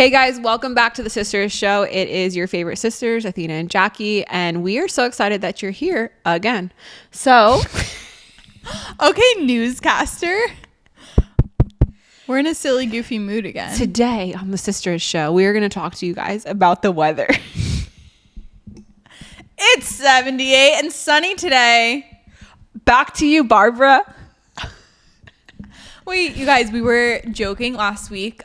Hey guys, welcome back to the Sisters Show. It is your favorite sisters, Athina and Jackie, and we are so excited that you're here again. So, okay, newscaster. We're in a silly, goofy mood again. Today on the Sisters Show, we are going to talk to you guys about the weather. It's 78 and sunny today. Back to you, Barbara. Wait, you guys, we were joking last week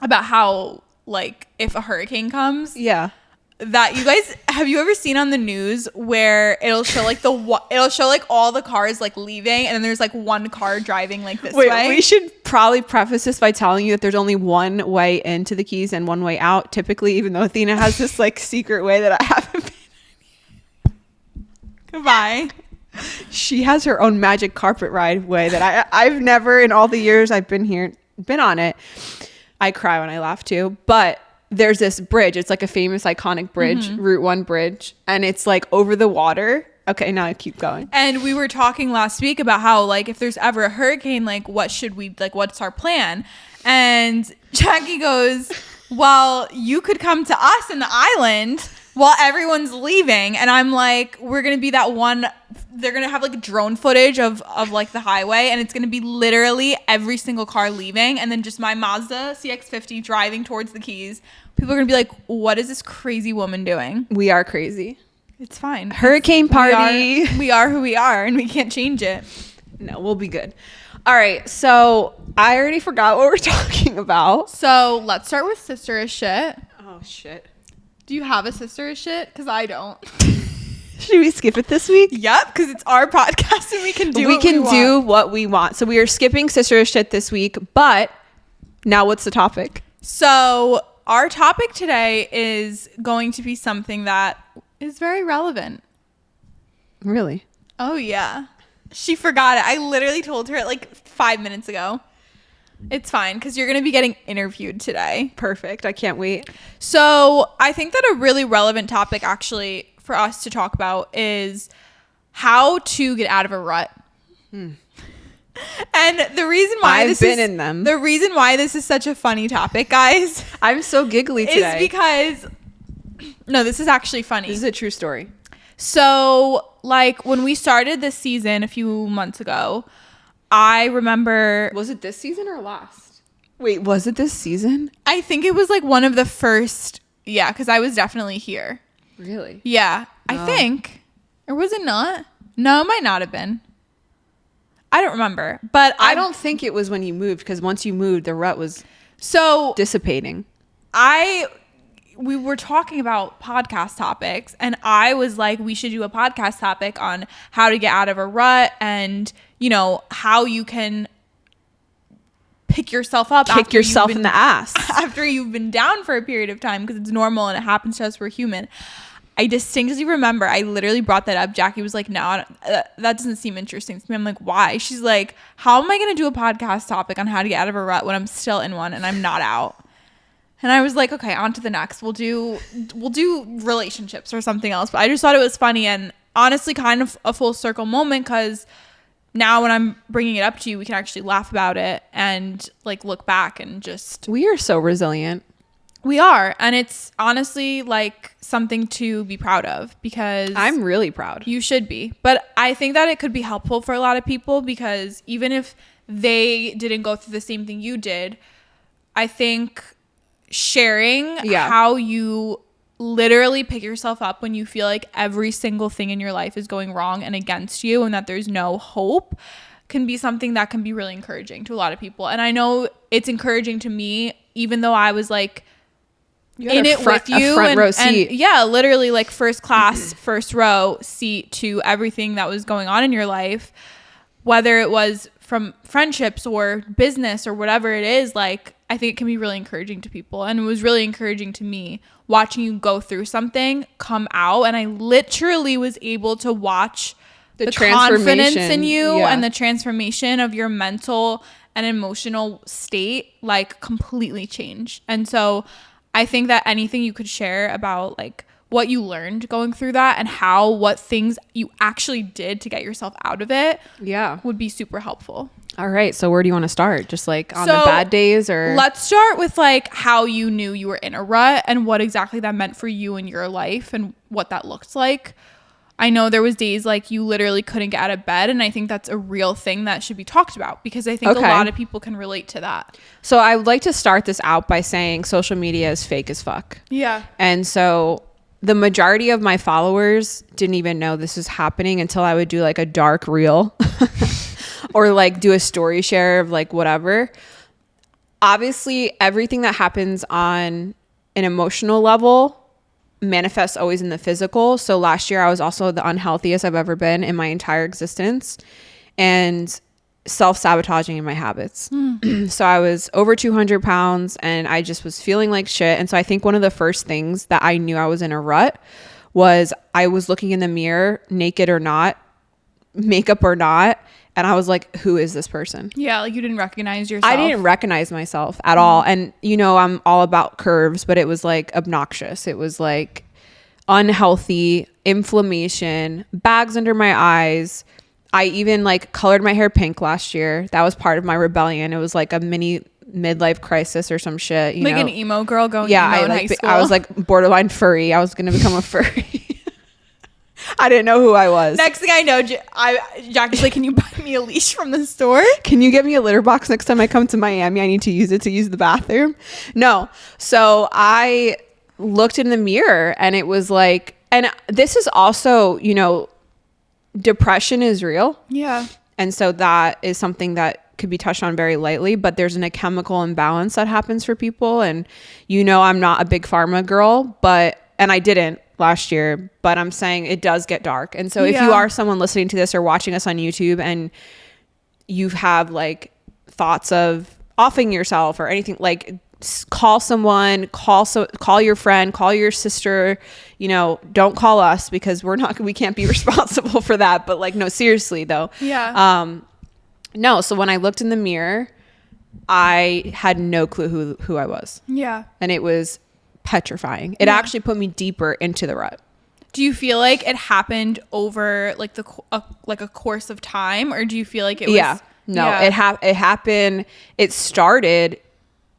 about how, like, if a hurricane comes, that you guys, have you ever seen on the news where it'll show like all the cars like leaving, and then there's like one car driving like this way? We should probably preface this by telling you that there's only one way into the Keys and one way out, typically, even though Athena has this like secret way that I haven't been. Goodbye. She has her own magic carpet ride way that I've never, in all the years I've been here, been on it. I cry when I laugh too, but there's this bridge. It's like a famous iconic bridge, Route 1 bridge, and it's like over the water. Okay, now I keep going. And we were talking last week about how, like, if there's ever a hurricane, like, what's our plan? And Jackie goes, well, you could come to us in the island while everyone's leaving. And I'm like, we're going to be that one. They're going to have like drone footage of like the highway, and it's going to be literally every single car leaving, and then just my Mazda CX-50 driving towards the Keys. People are going to be like, what is this crazy woman doing? We are crazy. It's fine. Hurricane party. We are who we are, and we can't change it. No, we'll be good. All right. So I already forgot what we're talking about. So let's start with sister-ish shit. Oh, shit. Do you have a sister-ish shit? Because I don't. Should we skip it this week? Yep, because it's our podcast and we can do what we want. So we are skipping sister shit this week, but now what's the topic? So our topic today is going to be something that is very relevant. Really? Oh, yeah. She forgot it. I literally told her it like 5 minutes ago. It's fine, because you're going to be getting interviewed today. Perfect. I can't wait. So I think that a really relevant topic actually for us to talk about is how to get out of a rut. And the reason why the reason why this is such a funny topic, guys, I'm so giggly today, is because this is actually funny. This is a true story. So, like, when we started this season a few months ago, I remember, was it this season or last? Wait, was it this season? I think it was like one of the first, because I was definitely here. Really? Yeah, I think. Or was it not? No, it might not have been. I don't remember. But I don't think it was when you moved, because once you moved, the rut was dissipating. We were talking about podcast topics, and I was like, we should do a podcast topic on how to get out of a rut, and, you know, how you can pick yourself up, kick yourself in the ass after you've been down for a period of time, because it's normal and it happens to us. We're human. I distinctly remember I literally brought that up. Jackie was like, no, that doesn't seem interesting to me. I'm like, why? She's like, how am I going to do a podcast topic on how to get out of a rut when I'm still in one and I'm not out? And I was like, okay, on to the next. We'll do relationships or something else. But I just thought it was funny, and honestly kind of a full circle moment, because now when I'm bringing it up to you, we can actually laugh about it and like look back and just... We are so resilient. We are. And it's honestly like something to be proud of, because... I'm really proud. You should be. But I think that it could be helpful for a lot of people, because even if they didn't go through the same thing you did, I think sharing how you literally pick yourself up when you feel like every single thing in your life is going wrong and against you, and that there's no hope, can be something that can be really encouraging to a lot of people. And I know it's encouraging to me, even though I was like in it with you, front row seat. And literally like first class, first row seat to everything that was going on in your life, whether it was from friendships or business or whatever it is. Like, I think it can be really encouraging to people, and it was really encouraging to me watching you go through something, come out, and I literally was able to watch the confidence in you and the transformation of your mental and emotional state like completely change. And so I think that anything you could share about like what you learned going through that and what things you actually did to get yourself out of it would be super helpful. All right. So where do you want to start? Just like on the bad days, or? Let's start with like how you knew you were in a rut and what exactly that meant for you in your life and what that looked like. I know there was days like you literally couldn't get out of bed, and I think that's a real thing that should be talked about because I think a lot of people can relate to that. So I would like to start this out by saying social media is fake as fuck. Yeah. And so the majority of my followers didn't even know this was happening until I would do like a dark reel or like do a story share of like whatever. Obviously, everything that happens on an emotional level manifests always in the physical. So last year I was also the unhealthiest I've ever been in my entire existence and self-sabotaging in my habits. So I was over 200 pounds and I just was feeling like shit. And so I think one of the first things that I knew I was in a rut was I was looking in the mirror, naked or not, makeup or not, and I was like, who is this person? Yeah, like you didn't recognize yourself. I didn't recognize myself at all. And, you know, I'm all about curves, but it was like obnoxious. It was like unhealthy, inflammation, bags under my eyes. I even like colored my hair pink last year. That was part of my rebellion. It was like a mini midlife crisis or some shit. You like know? An emo girl going emo in high school. I was like borderline furry. I was going to become a furry. I didn't know who I was. Next thing I know, Jackie's like, can you buy me a leash from the store? Can you get me a litter box next time I come to Miami? I need to use the bathroom. No. So I looked in the mirror and it was like, and this is also, you know, depression is real. Yeah. And so that is something that could be touched on very lightly, but there's a chemical imbalance that happens for people. And, you know, I'm not a big pharma girl, and I didn't last year, but I'm saying it does get dark. And so if you are someone listening to this or watching us on YouTube and you have like thoughts of offing yourself or anything, like call someone, call your friend, call your sister, you know, don't call us because we can't be responsible for that. But like, no, seriously though. Yeah. No. So when I looked in the mirror, I had no clue who I was. Yeah. And it was petrifying. It actually put me deeper into the rut. Do you feel like it happened over like a course of time, or do you feel like it was? It happened. It started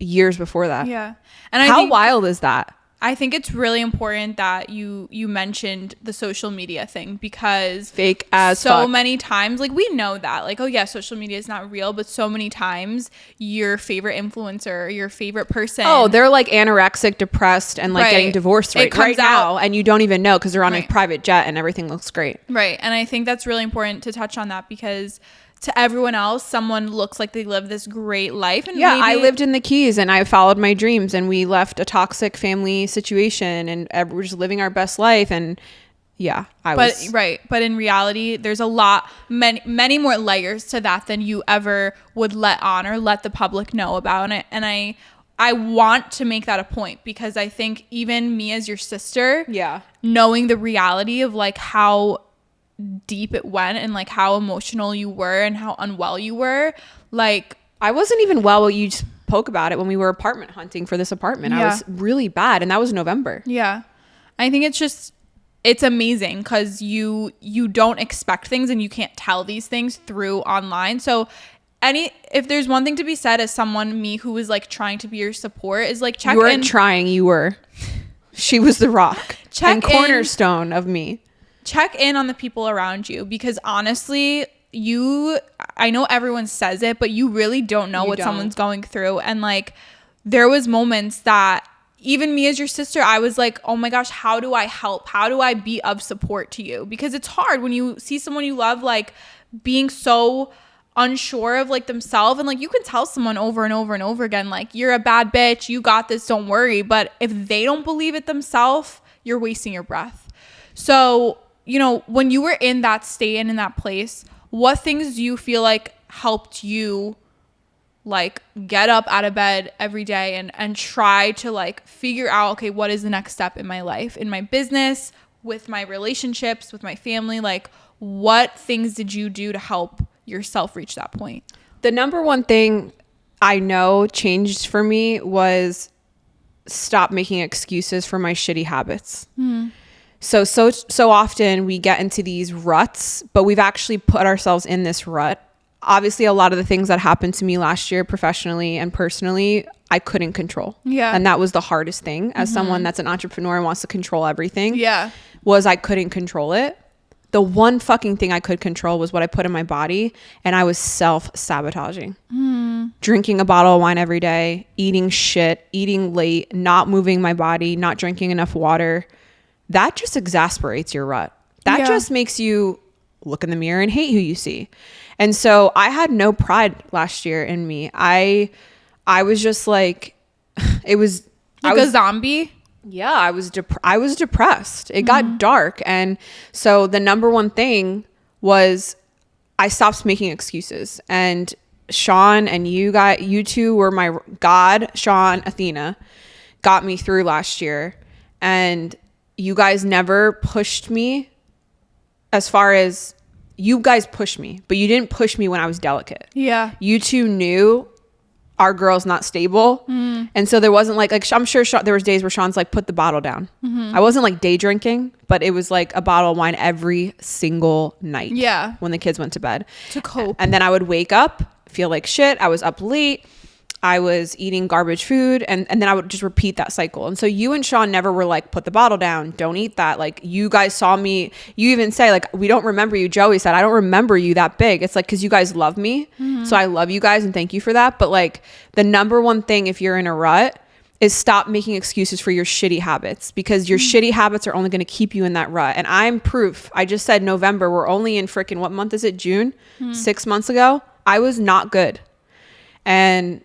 years before that. Yeah. And how wild is that? I think it's really important that you mentioned the social media thing because fake as so fuck. Many times, like we know that, like, oh yeah, social media is not real, but so many times your favorite influencer, or your favorite person, they're like anorexic, depressed, and like getting divorced right now, and you don't even know because they're on a private jet and everything looks great. Right. And I think that's really important to touch on that because to everyone else, someone looks like they live this great life. And I lived in the Keys and I followed my dreams and we left a toxic family situation and we're just living our best life. And But in reality, there's many more layers to that than you ever would let on or let the public know about it. And I want to make that a point because I think even me as your sister, knowing the reality of like how deep it went and like how emotional you were and how unwell you were, like I wasn't even well. You spoke about it when we were apartment hunting for this apartment. I was really bad, and that was November. I think it's amazing because you don't expect things and you can't tell these things through online. So if there's one thing to be said as me who was like trying to be your support is like check in. You weren't trying, you were. She was the rock and cornerstone of me. Check in on the people around you because honestly, I know everyone says it, but you really don't know what someone's going through. And like, there was moments that even me as your sister, I was like, oh my gosh, how do I help? How do I be of support to you? Because it's hard when you see someone you love, like being so unsure of like themselves. And like, you can tell someone over and over and over again, like, you're a bad bitch, you got this, don't worry. But if they don't believe it themselves, you're wasting your breath. So, you know, when you were in that state and in that place, what things do you feel like helped you like get up out of bed every day and try to like figure out, okay, what is the next step in my life, in my business, with my relationships, with my family? Like, what things did you do to help yourself reach that point? The number one thing I know changed for me was stop making excuses for my shitty habits. So often we get into these ruts, but we've actually put ourselves in this rut. Obviously, a lot of the things that happened to me last year, professionally and personally, I couldn't control. Yeah. And that was the hardest thing as someone that's an entrepreneur and wants to control everything. Yeah. Was I couldn't control it. The one fucking thing I could control was what I put in my body, and I was self-sabotaging. Drinking a bottle of wine every day, eating shit, eating late, not moving my body, not drinking enough water. That just exasperates your rut. That just makes you look in the mirror and hate who you see. And so I had no pride last year in me. I was just like, it was like a zombie. Yeah, I was depressed. It got dark. And so the number one thing was I stopped making excuses. And Sean and you two were my God. Sean, Athena got me through last year. And you guys never pushed me as far as you guys pushed me, but you didn't push me when I was delicate. Yeah. You two knew our girl's not stable. And so there wasn't like I'm sure there was days where Sean's like, put the bottle down. I wasn't like day drinking, but it was like a bottle of wine every single night. Yeah. When the kids went to bed. To cope. And then I would wake up, feel like shit. I was up late. I was eating garbage food, and then I would just repeat that cycle. And so you and Sean never were like, put the bottle down, don't eat that. Like, you guys saw me, you even say like, we don't remember you. Joey said, I don't remember you that big. It's like, cause you guys love me. So I love you guys and thank you for that. But like the number one thing, if you're in a rut, is stop making excuses for your shitty habits, because your shitty habits are only going to keep you in that rut. And I'm proof. I just said November, we're only in freaking, what month is it? June? 6 months ago. I was not good. And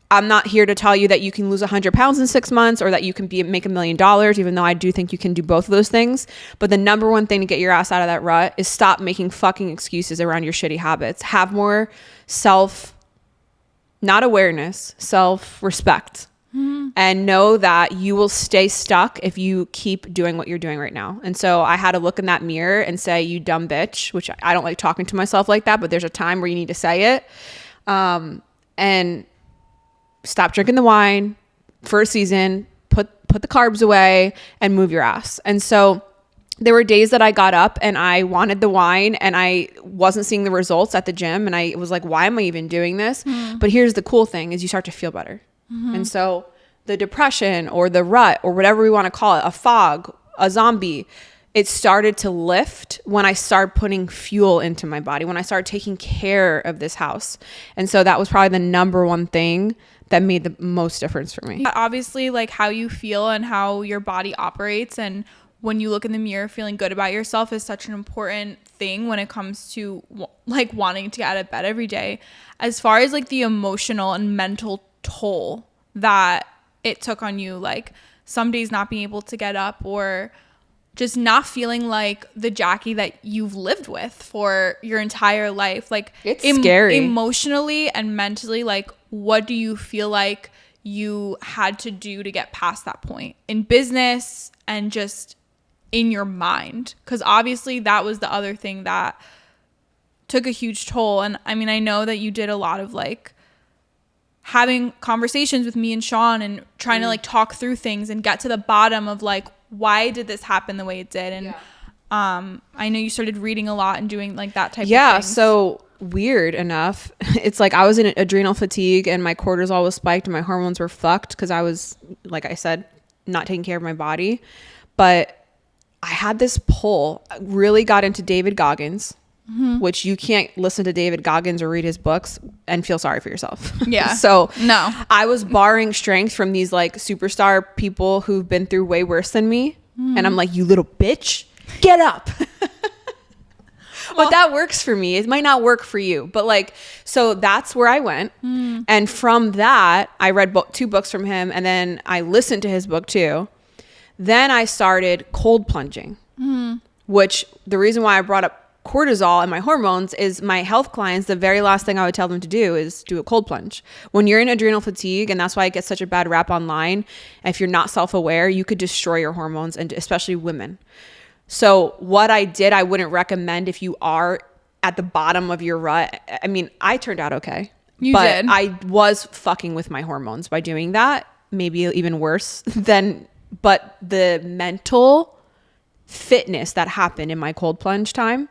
I'm not here to tell you that you can lose 100 pounds in 6 months or that you can make $1 million, even though I do think you can do both of those things. But the number one thing to get your ass out of that rut is stop making fucking excuses around your shitty habits. Have more not awareness, self-respect. And know that you will stay stuck if you keep doing what you're doing right now. And so I had to look in that mirror and say, you dumb bitch, which I don't like talking to myself like that, but there's a time where you need to say it. And stop drinking the wine for a season, put the carbs away and move your ass. And so there were days that I got up and I wanted the wine and I wasn't seeing the results at the gym. And I was like, why am I even doing this? But here's the cool thing is you start to feel better. And so the depression or the rut or whatever we want to call it, a fog, a zombie, it started to lift when I started putting fuel into my body, when I started taking care of this house. And so that was probably the number one thing that made the most difference for me. Obviously, like how you feel and how your body operates, and when you look in the mirror feeling good about yourself is such an important thing when it comes to like wanting to get out of bed every day. As far as like the emotional and mental toll that it took on you, like some days not being able to get up or just not feeling like the Jackie that you've lived with for your entire life. Like it's scary. Emotionally and mentally, like what do you feel like you had to do to get past that point in business and just in your mind? Because obviously that was the other thing that took a huge toll. And I mean, I know that you did a lot of like having conversations with me and Sean and trying to like talk through things and get to the bottom of like, why did this happen the way it did? And I know you started reading a lot and doing like that type of thing. Yeah, so weird enough, it's like I was in adrenal fatigue and my cortisol was spiked and my hormones were fucked because I was, like I said, not taking care of my body. But I had this pull. I really got into David Goggins, which you can't listen to David Goggins or read his books and feel sorry for yourself. Yeah. So no, I was borrowing strength from these like superstar people who've been through way worse than me. And I'm like, you little bitch, get up. But that works for me. It might not work for you. But like, so that's where I went. And from that, I read 2 books from him. And then I listened to his book too. Then I started cold plunging, which the reason why I brought up cortisol and my hormones is my health clients, the very last thing I would tell them to do is do a cold plunge. When you're in adrenal fatigue, and that's why it gets such a bad rap online, if you're not self-aware, you could destroy your hormones, and especially women. So what I did, I wouldn't recommend if you are at the bottom of your rut. I mean, I turned out okay. You but did. I was fucking with my hormones by doing that. Maybe even worse than, but the mental fitness that happened in my cold plunge time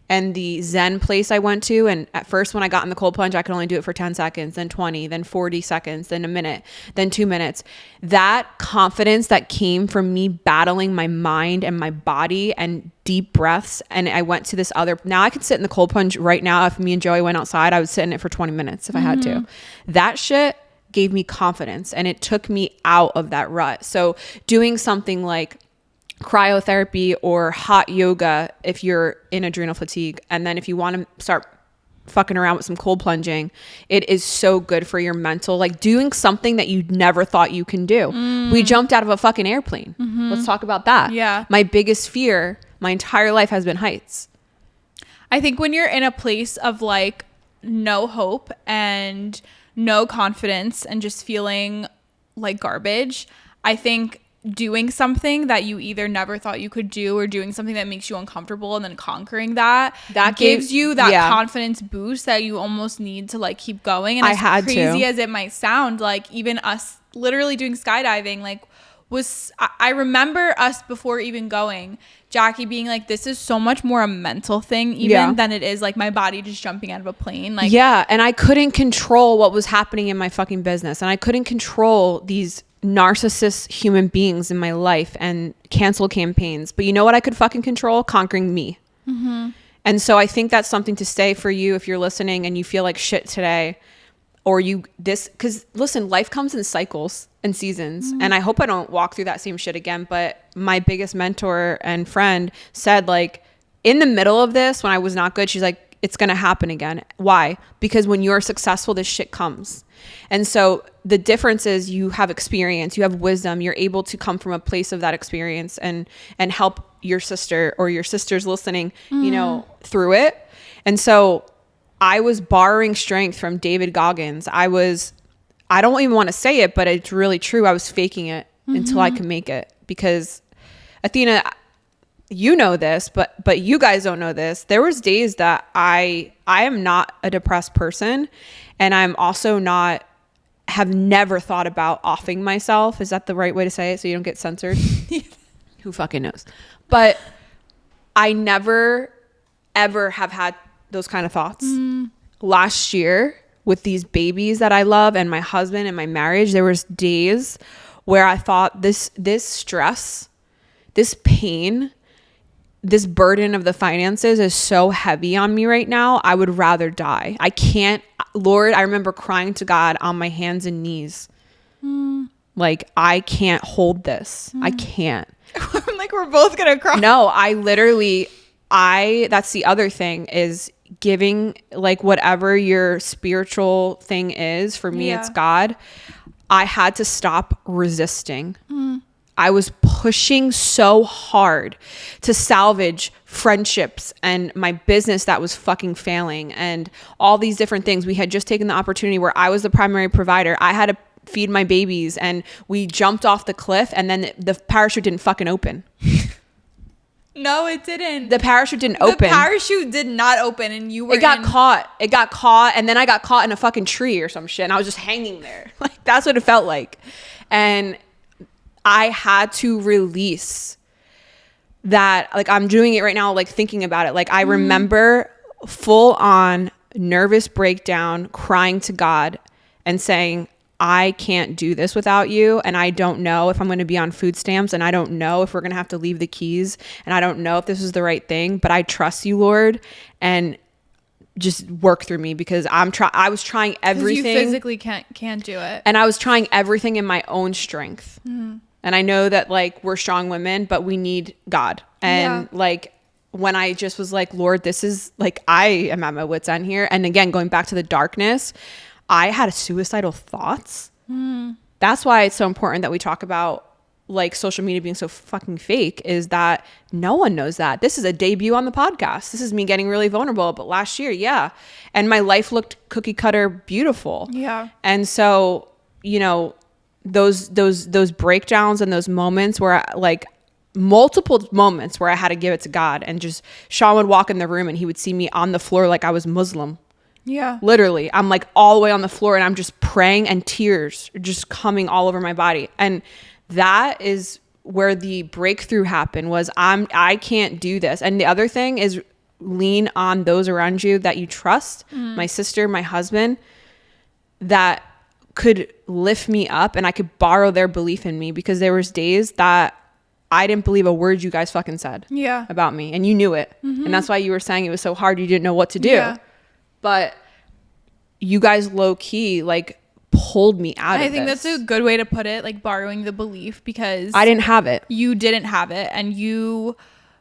and the Zen place I went to. And at first, when I got in the cold plunge, I could only do it for 10 seconds, then 20, then 40 seconds, then a minute, then 2 minutes. That confidence that came from me battling my mind and my body and deep breaths. And I went to this other, now I could sit in the cold plunge right now. If me and Joey went outside, I would sit in it for 20 minutes if I had to. That shit gave me confidence and it took me out of that rut. So doing something like cryotherapy or hot yoga if you're in adrenal fatigue, and then if you want to start fucking around with some cold plunging, it is so good for your mental, like doing something that you never thought you can do. We jumped out of a fucking airplane. Let's talk about that. Yeah. My biggest fear my entire life has been heights. I think when you're in a place of like no hope and no confidence and just feeling like garbage, I think doing something that you either never thought you could do or doing something that makes you uncomfortable and then conquering that gives you that confidence boost that you almost need to like keep going. And as crazy as it might sound, like even us literally doing skydiving, like I remember us before even going, Jackie being like, this is so much more a mental thing even than it is like my body just jumping out of a plane. Like, yeah. And I couldn't control what was happening in my fucking business. And I couldn't control these narcissist human beings in my life and cancel campaigns. But you know what I could fucking control? Conquering me. And so I think that's something to say for you if you're listening and you feel like shit today, or because listen, life comes in cycles and seasons. And I hope I don't walk through that same shit again. But my biggest mentor and friend said, like, in the middle of this, when I was not good, she's like, it's going to happen again. Why? Because when you're successful, this shit comes. And so the difference is you have experience, you have wisdom, you're able to come from a place of that experience and help your sister or your sisters listening, you know, through it. And so I was borrowing strength from David Goggins. I don't even want to say it, but it's really true. I was faking it until I could make it, because Athina, you know this, but you guys don't know this. There was days that I am not a depressed person, and I'm also have never thought about offing myself. Is that the right way to say it so you don't get censored? Who fucking knows? But I never ever have had those kind of thoughts. Last year with these babies that I love and my husband and my marriage, there was days where I thought this stress, this pain, this burden of the finances is so heavy on me right now. I would rather die. I can't, Lord, I remember crying to God on my hands and knees. Like, I can't hold this. I can't. I'm like, we're both going to cry. No, that's the other thing is giving, like, whatever your spiritual thing is. For me, it's God. I had to stop resisting. I was pushing so hard to salvage friendships and my business that was fucking failing and all these different things. We had just taken the opportunity where I was the primary provider. I had to feed my babies, and we jumped off the cliff, and then the parachute didn't fucking open. No, it didn't. The parachute didn't open. The parachute did not open, and you were. It got caught, and then I got caught in a fucking tree or some shit, and I was just hanging there. Like, that's what it felt like. And I had to release that. Like, I'm doing it right now, like, thinking about it. Like, I remember full on nervous breakdown, crying to God and saying, I can't do this without you. And I don't know if I'm going to be on food stamps, and I don't know if we're going to have to leave the keys, and I don't know if this is the right thing, but I trust you, Lord, and just work through me, because I was trying everything. You physically can't do it. And I was trying everything in my own strength. And I know that, like, we're strong women, but we need God. And like, when I just was like, Lord, this is like, I am at my wit's end here. And again, going back to the darkness, I had suicidal thoughts. That's why it's so important that we talk about, like, social media being so fucking fake, is that no one knows that. This is a debut on the podcast. This is me getting really vulnerable. But last year, and my life looked cookie cutter beautiful. And so, you know, those breakdowns and those moments where multiple moments where I had to give it to God, and just Sean would walk in the room and he would see me on the floor like I was Muslim. Literally, I'm like all the way on the floor, and I'm just praying, and tears are just coming all over my body. And that is where the breakthrough happened was I can't do this. And the other thing is lean on those around you that you trust, my sister, my husband, that could lift me up and I could borrow their belief in me, because there was days that I didn't believe a word you guys fucking said about me, and you knew it. And that's why you were saying it was so hard. You didn't know what to do. Yeah. But you guys low key like pulled me out of it. I think that's a good way to put it, like borrowing the belief, because I didn't have it. You didn't have it, and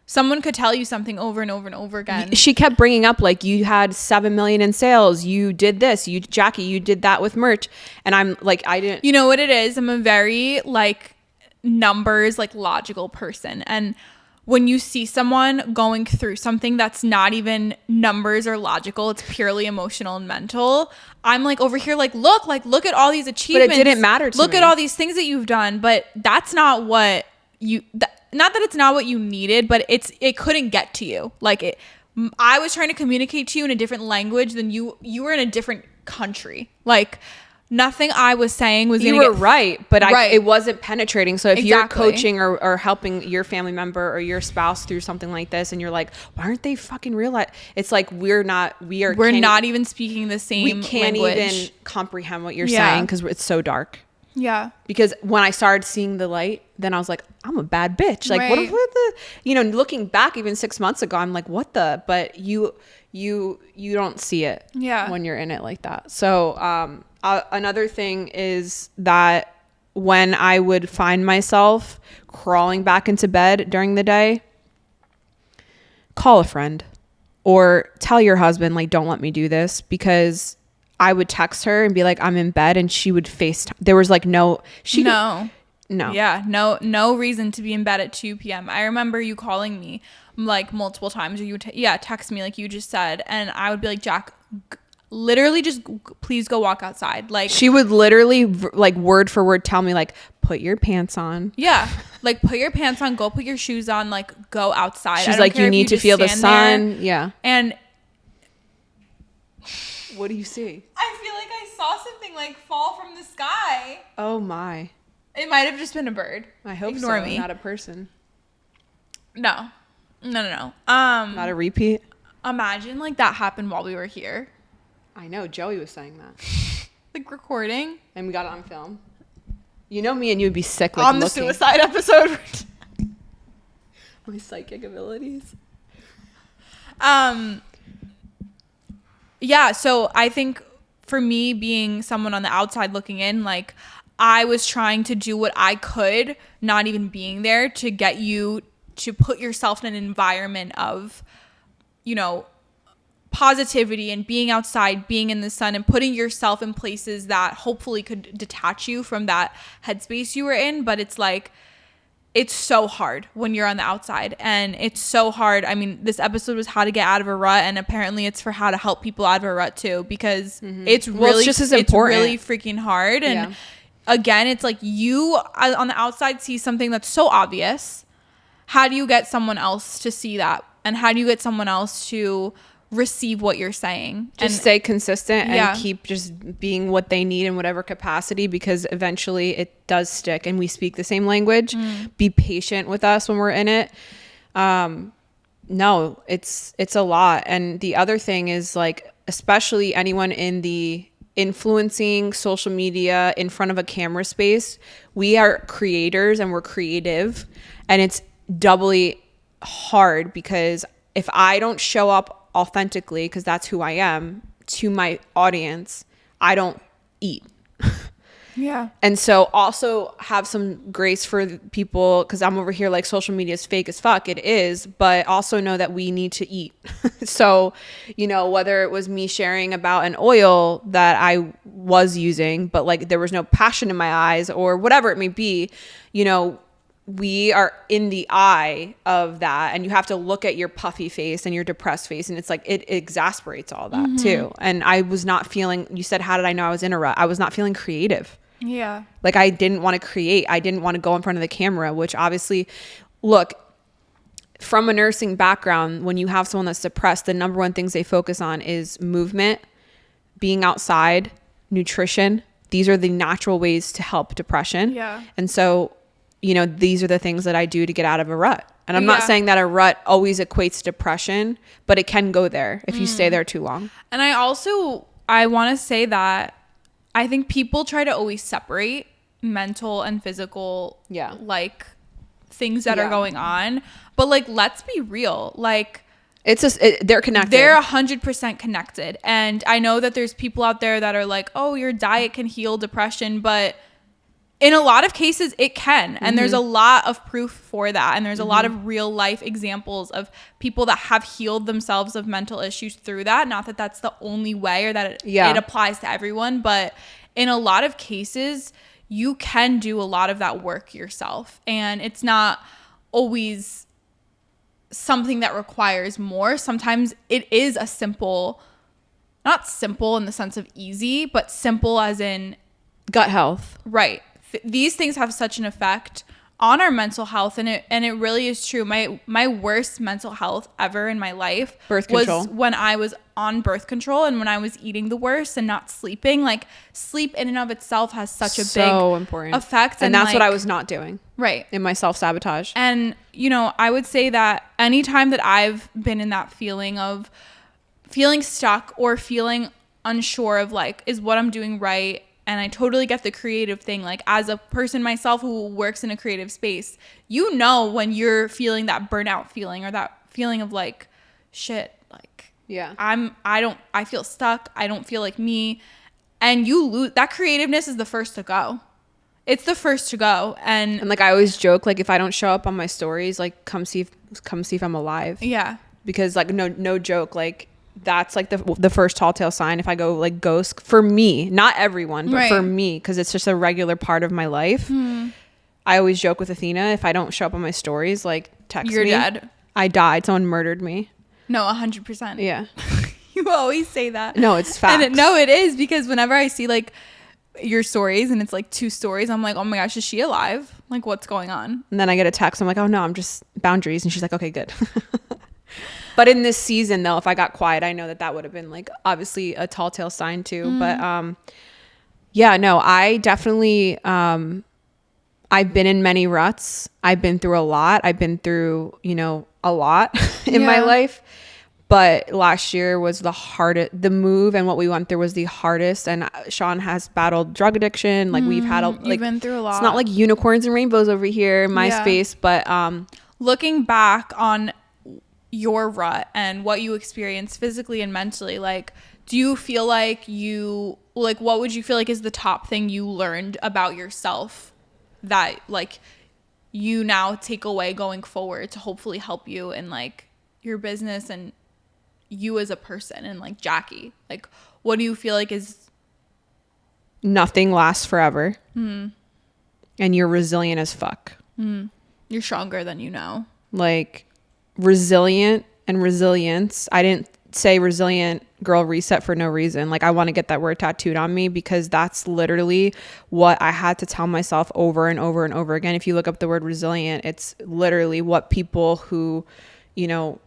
someone could tell you something over and over and over again. She kept bringing up like, you had 7 million in sales, you did this, Jackie, you did that with merch, and I'm like, I didn't. You know what it is? I'm a very like numbers, like logical person, and when you see someone going through something that's not even numbers or logical, it's purely emotional and mental, I'm like over here like, look at all these achievements. But it didn't matter to me. Look at all these things that you've done, but that's not what you not that it's not what you needed, but it couldn't get to you. Like I was trying to communicate to you in a different language than you were in a different country. Like nothing I was saying was you were right, but it wasn't penetrating. So if you're coaching or helping your family member or your spouse through something like this, and you're like, why aren't they fucking realize? It's like we're not even speaking the same language. We can't even comprehend what you're saying because it's so dark. Yeah. Because when I started seeing the light, then I was like, I'm a bad bitch. Like what the looking back even 6 months ago, I'm like, what the? But you don't see it when you're in it like that. So another thing is that when I would find myself crawling back into bed during the day, call a friend or tell your husband, like, don't let me do this, because I would text her and be like, I'm in bed, and she would FaceTime. There was like no. Yeah, no reason to be in bed at 2 p.m. I remember you calling me like multiple times, or you would text me like you just said, and I would be like, Jack, literally just please go walk outside. Like she would literally like word for word tell me like, put your pants on. Yeah, like put your pants on, go put your shoes on, like go outside. She's like, you need to feel the sun. Yeah. And what do you see? I feel like I saw something like fall from the sky. Oh my. It might have just been a bird. I hope Ignore me. Not a person. No. Not a repeat? Imagine like that happened while we were here. I know. Joey was saying that. Like recording. And we got it on film. You know me and you would be sick like on the suicide episode. My psychic abilities. Yeah, so I think for me, being someone on the outside looking in, like I was trying to do what I could, not even being there, to get you to put yourself in an environment of, positivity and being outside, being in the sun, and putting yourself in places that hopefully could detach you from that headspace you were in. But it's like, it's so hard when you're on the outside, and it's so hard. I mean, this episode was how to get out of a rut, and apparently it's for how to help people out of a rut too, because it's really just as important. It's really freaking hard. And again, it's like you on the outside see something that's so obvious. How do you get someone else to see that? And how do you get someone else to receive what you're saying? Just stay consistent and keep just being what they need in whatever capacity, because eventually it does stick and we speak the same language. Be patient with us when we're in it. No, it's a lot. And the other thing is, like, especially anyone in the influencing social media in front of a camera space, we are creators and we're creative, and it's doubly hard, because if I don't show up authentically, because that's who I am, to my audience, I don't eat. Yeah. And so also have some grace for people, because I'm over here like social media is fake as fuck. It is, but also know that we need to eat. So, whether it was me sharing about an oil that I was using, but like there was no passion in my eyes, or whatever it may be, we are in the eye of that, and you have to look at your puffy face and your depressed face, and it's like it exasperates all that too. And I was not feeling, you said, how did I know I was in a rut? I was not feeling creative. Yeah. Like I didn't want to create. I didn't want to go in front of the camera, which obviously, look, from a nursing background, when you have someone that's depressed, the number one things they focus on is movement, being outside, nutrition. These are the natural ways to help depression. Yeah. And so you know, these are the things that I do to get out of a rut. And I'm not saying that a rut always equates to depression, but it can go there if you stay there too long. And I want to say that I think people try to always separate mental and physical, like things that are going on. But like, let's be real. Like, they're connected. They're 100% connected. And I know that there's people out there that are like, oh, your diet can heal depression, but in a lot of cases it can. And there's a lot of proof for that. And there's a lot of real life examples of people that have healed themselves of mental issues through that. Not that that's the only way or that it applies to everyone, but in a lot of cases, you can do a lot of that work yourself. And it's not always something that requires more. Sometimes it is a simple, not simple in the sense of easy, but simple as in gut health. Right. These things have such an effect on our mental health, and it really is true. My worst mental health ever in my life was when I was on birth control and when I was eating the worst and not sleeping. Like, sleep in and of itself has such a big important effect, and that's what I was not doing in my self-sabotage. And you know, I would say that anytime that I've been in that feeling of feeling stuck or feeling unsure of like, is what I'm doing right? And I totally get the creative thing. Like, as a person myself who works in a creative space, you know when you're feeling that burnout feeling or that feeling of like, shit, like, I feel stuck. I don't feel like me. And you lose that creativeness is the first to go. It's the first to go. And like, I always joke, like, if I don't show up on my stories, like, come see if I'm alive. Yeah. Because like, no joke, like, that's like the first tall tale sign if I go like ghost, for me, not everyone, but for me, because it's just a regular part of my life. I always joke with Athena, if I don't show up on my stories, like, text You're me. dead. I died. Someone murdered me. No, 100%. Yeah. You always say that. No, it's facts. And it is, because whenever I see like your stories and it's like 2 stories, I'm like, oh my gosh, is she alive? Like, what's going on? And then I get a text. I'm like, oh no, I'm just boundaries. And she's like, okay, good. But in this season, though, if I got quiet, I know that would have been like obviously a tall tale sign too. But yeah, no, I definitely, I've been in many ruts. I've been through a lot. I've been through, you know, a lot in my life. But last year was the hardest. The move and what we went through was the hardest. And Sean has battled drug addiction. Like, we've had you've been through a lot. It's not like unicorns and rainbows over here in my space. But looking back on your rut and what you experienced physically and mentally, like, do you feel like what would you feel like is the top thing you learned about yourself that like you now take away going forward to hopefully help you in like your business and you as a person and like Jackie? Like, what do you feel like is... Nothing lasts forever. And you're resilient as fuck. You're stronger than you know. Like, resilient and resilience. I didn't say resilient girl reset for no reason. Like, I want to get that word tattooed on me, because that's literally what I had to tell myself over and over and over again. If you look up the word resilient, it's literally what people who, you know,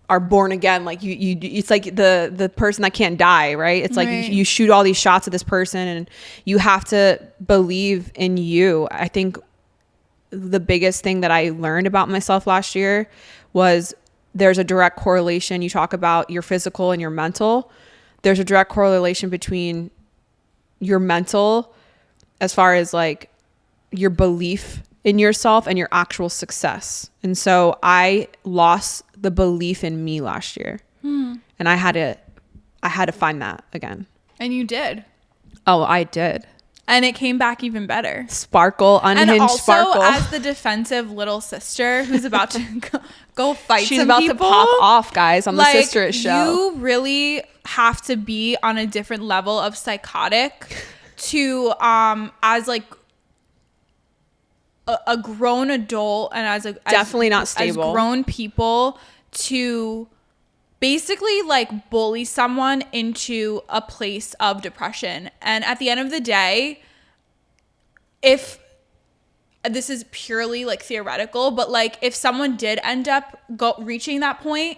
are born again, like you it's like the person that can't die, right? It's like you shoot all these shots at this person and you have to believe in you. I think the biggest thing that I learned about myself last year was there's a direct correlation. You talk about your physical and your mental. There's a direct correlation between your mental, as far as like your belief in yourself, and your actual success. And so I lost the belief in me last year. And I had to find that again. And you did. Oh, I did. And it came back even better. Sparkle, unhinged and also, sparkle. As the defensive little sister who's about to go fight She's some about people, to pop off, guys, on the like, Sisterhood show. You really have to be on a different level of psychotic to, as like a grown adult and as definitely not stable, as grown people, to basically like bully someone into a place of depression. And at the end of the day, if this is purely like theoretical, but like if someone did end up reaching that point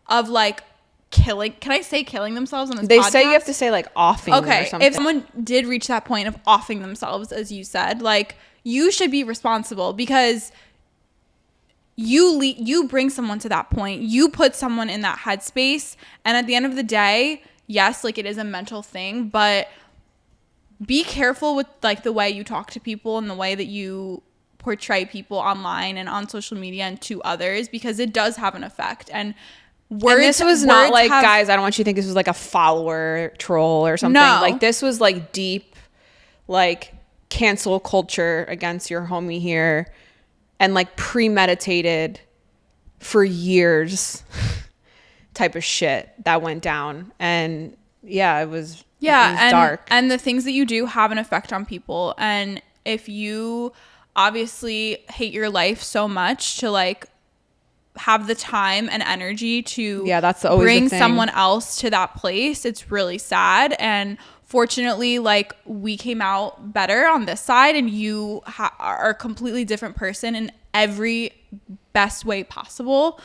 of like killing, can I say killing themselves on this they podcast? say you have to say like offing or something. If someone did reach that point of offing themselves, as you said, like, you should be responsible because you bring someone to that point. You put someone in that headspace. And at the end of the day, yes, like it is a mental thing, but be careful with like the way you talk to people and the way that you portray people online and on social media and to others, because it does have an effect. And this was not like, guys, I don't want you to think this was like a follower troll or something. No. Like this was like deep, like cancel culture against your homie here, and like premeditated for years type of shit that went down. And yeah, it was dark. And the things that you do have an effect on people. And if you obviously hate your life so much to like have the time and energy to bring someone else to that place, it's really sad. And fortunately, like we came out better on this side, and you are a completely different person in every best way possible.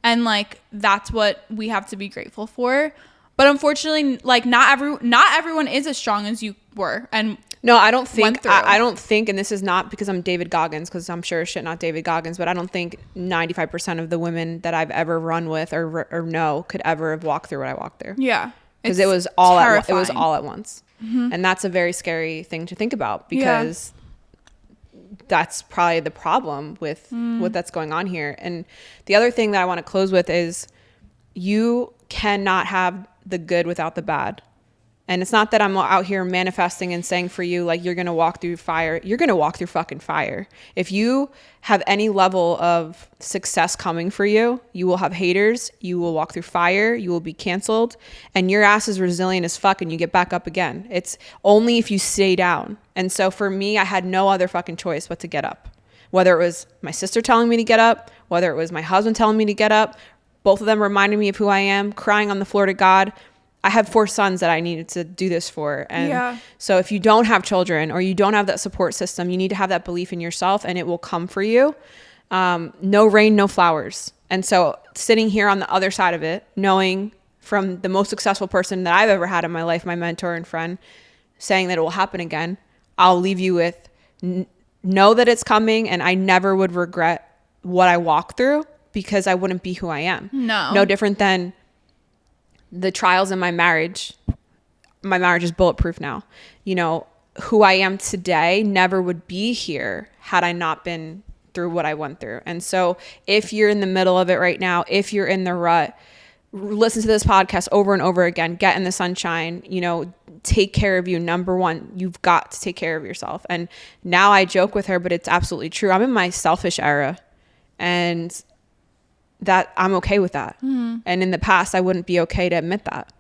And like that's what we have to be grateful for. But unfortunately, like not everyone is as strong as you were. And no, I don't think, I don't think, and this is not because I'm David Goggins, because I'm sure as shit not David Goggins, but I don't think 95% of the women that I've ever run with or know could ever have walked through what I walked through. Yeah. Because it was all at once. Mm-hmm. And that's a very scary thing to think about, because that's probably the problem with what that's going on here. And the other thing that I want to close with is you cannot have the good without the bad. And it's not that I'm out here manifesting and saying for you, like, you're going to walk through fire. You're going to walk through fucking fire. If you have any level of success coming for you, you will have haters. You will walk through fire. You will be canceled. And your ass is resilient as fuck, and you get back up again. It's only if you stay down. And so for me, I had no other fucking choice but to get up. Whether it was my sister telling me to get up, whether it was my husband telling me to get up, both of them reminded me of who I am, crying on the floor to God. I have 4 sons that I needed to do this for. And so if you don't have children or you don't have that support system, you need to have that belief in yourself, and it will come for you. No rain, no flowers. And so sitting here on the other side of it, knowing from the most successful person that I've ever had in my life, my mentor and friend, saying that it will happen again, I'll leave you with know that it's coming, and I never would regret what I walked through, because I wouldn't be who I am. No different than the trials in my marriage. My marriage is bulletproof now. You know, who I am today never would be here had I not been through what I went through. And so if you're in the middle of it right now, if you're in the rut, listen to this podcast over and over again, get in the sunshine, you know, take care of you. Number one, you've got to take care of yourself. And now I joke with her, but it's absolutely true. I'm in my selfish era, and that I'm okay with that. And in the past, I wouldn't be okay to admit that.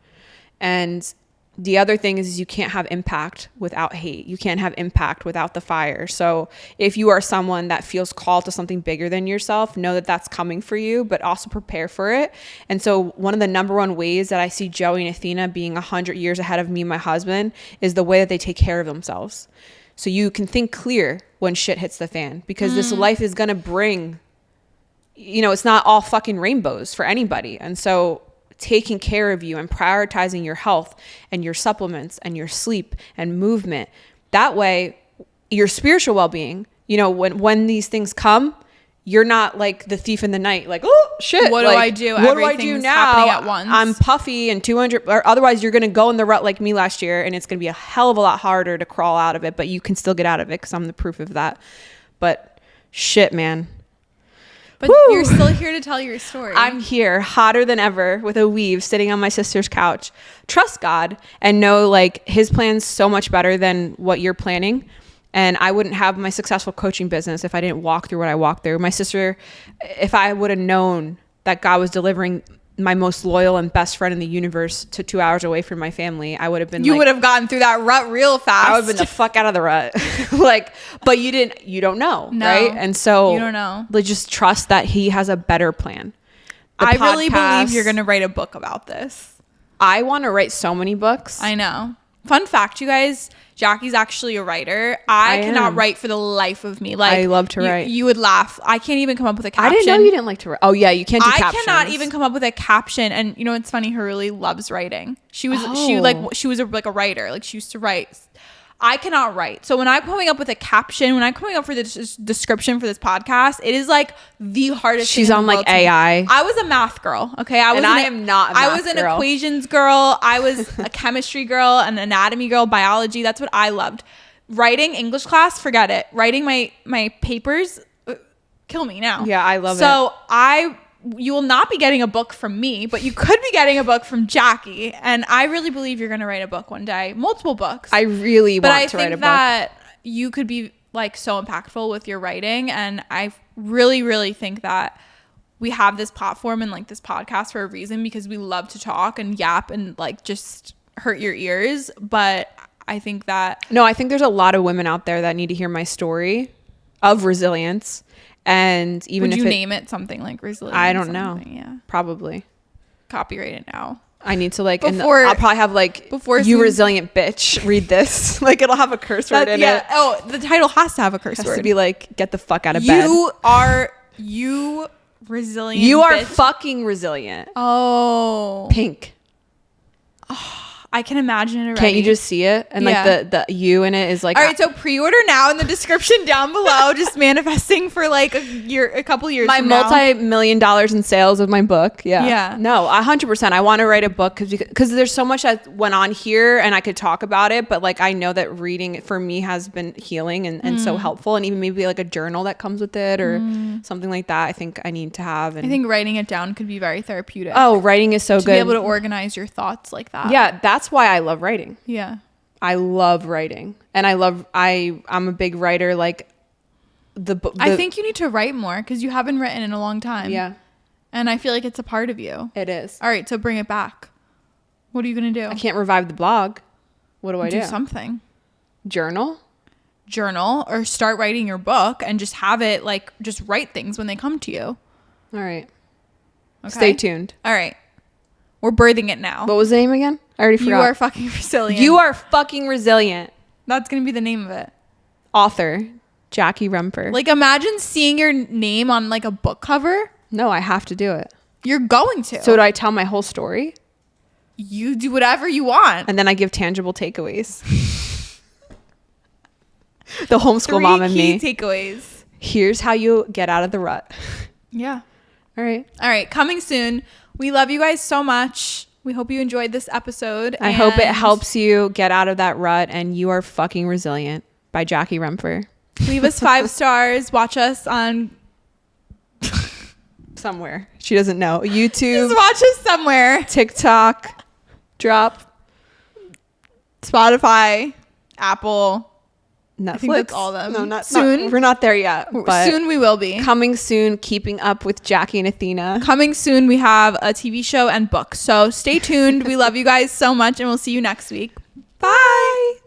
And the other thing is you can't have impact without hate. You can't have impact without the fire. So if you are someone that feels called to something bigger than yourself, know that that's coming for you, but also prepare for it. And so one of the number one ways that I see Joey and Athina being 100 years ahead of me and my husband is the way that they take care of themselves. So you can think clear when shit hits the fan, because this life is going to bring, you know, it's not all fucking rainbows for anybody. And so taking care of you and prioritizing your health and your supplements and your sleep and movement, that way your spiritual well-being, you know, when these things come, you're not like the thief in the night, like, oh shit, what like, do I do? What do I do now? Happening at once. I'm puffy and 200, or otherwise you're going to go in the rut like me last year, and it's going to be a hell of a lot harder to crawl out of it, but you can still get out of it, because I'm the proof of that. But shit, man. But you're still here to tell your story. I'm here, hotter than ever, with a weave, sitting on my sister's couch. Trust God and know, like, his plan's so much better than what you're planning. And I wouldn't have my successful coaching business if I didn't walk through what I walked through. My sister, if I would have known that God was delivering my most loyal and best friend in the universe to 2 hours away from my family, I would have been you would have gotten through that rut real fast. I would have been the fuck out of the rut. Like, but you don't know, right? And so you don't know. Like, just trust that he has a better plan. I really believe you're going to write a book about this. I want to write so many books. I know. Fun fact, you guys, Jackie's actually a writer. I cannot write for the life of me. Like, I love to write. You would laugh. I can't even come up with a caption. I didn't know you didn't like to write. Oh yeah, you can't do captions. I cannot even come up with a caption. And you know, it's funny, Haruli loves writing. She was a writer. Like, she used to write. I cannot write. So when I'm coming up with a caption, when I'm coming up for this description for this podcast, it is like the hardest. She's on like AI. I was a math girl. Okay. I am not a math I was an equations girl. I was a chemistry girl, an anatomy girl, biology. That's what I loved. Writing, English class, forget it. Writing my papers, kill me now. Yeah, I love it. So you will not be getting a book from me, but you could be getting a book from Jackie. And I really believe you're going to write a book one day, multiple books. I really want to write a book. But I think that you could be like so impactful with your writing. And I really, really think that we have this platform and like this podcast for a reason, because we love to talk and yap and like just hurt your ears. But I think that... No, I think there's a lot of women out there that need to hear my story of resilience. And even would if you name it something like resilience? I don't know. Yeah. Probably. Copyright it now. I need to like, Before- and I'll probably have like, before you some- resilient bitch, read this. Like it'll have a curse word in it. Oh, the title has to have a curse It has word. to be like, get the fuck out of bed. You resilient. You are bitch. fucking resilient. Oh. Pink. I can imagine it already. Can't you just see it? And Yeah. like the you in it is like, All right, so pre-order now in the description down below. Just manifesting for like a couple years. my from now. multi-million dollars in sales of my book. Yeah. Yeah. No, 100%. I want to write a book because there's so much that went on here and I could talk about it. But like, I know that reading for me has been healing and so helpful. And even maybe like a journal that comes with it or something like that. I think I need to have. And I think writing it down could be very therapeutic. oh, writing is so to good. be able to organize your thoughts like that. Yeah. That's why I love writing. Yeah. I love writing and I'm a big writer. Like I think you need to write more because you haven't written in a long time. yeah, And I feel like it's a part of you. it is. All right, so bring it back. What are you going to do? I can't revive the blog. What do I do? Something. Journal? Journal or start writing your book and just have it like just write things when they come to you. All right. Okay. Stay tuned. All right. We're birthing it now. What was the name again? I already forgot. You are fucking resilient. You are fucking resilient. That's going to be the name of it. Author, Jackie Rumper. Like imagine seeing your name on like a book cover. No, I have to do it. You're going to. So do I tell my whole story? You do whatever you want. And then I give tangible takeaways. The homeschool mom and me. Takeaways. Here's how you get out of the rut. Yeah. All right. All right. Coming soon. We love you guys so much. We hope you enjoyed this episode. I hope it helps you get out of that rut and you are fucking resilient by Jackie Rumper. Leave us 5 stars. Watch us on Somewhere. She doesn't know. YouTube. Just watch us somewhere. TikTok. Drop. Spotify, Apple. Netflix. I think that's all of them. No, not soon. We're not there yet. But Soon we will be. coming soon, Keeping Up with Jackie and Athena. Coming soon, we have a TV show and books. So stay tuned. We love you guys so much, and we'll see you next week. Bye.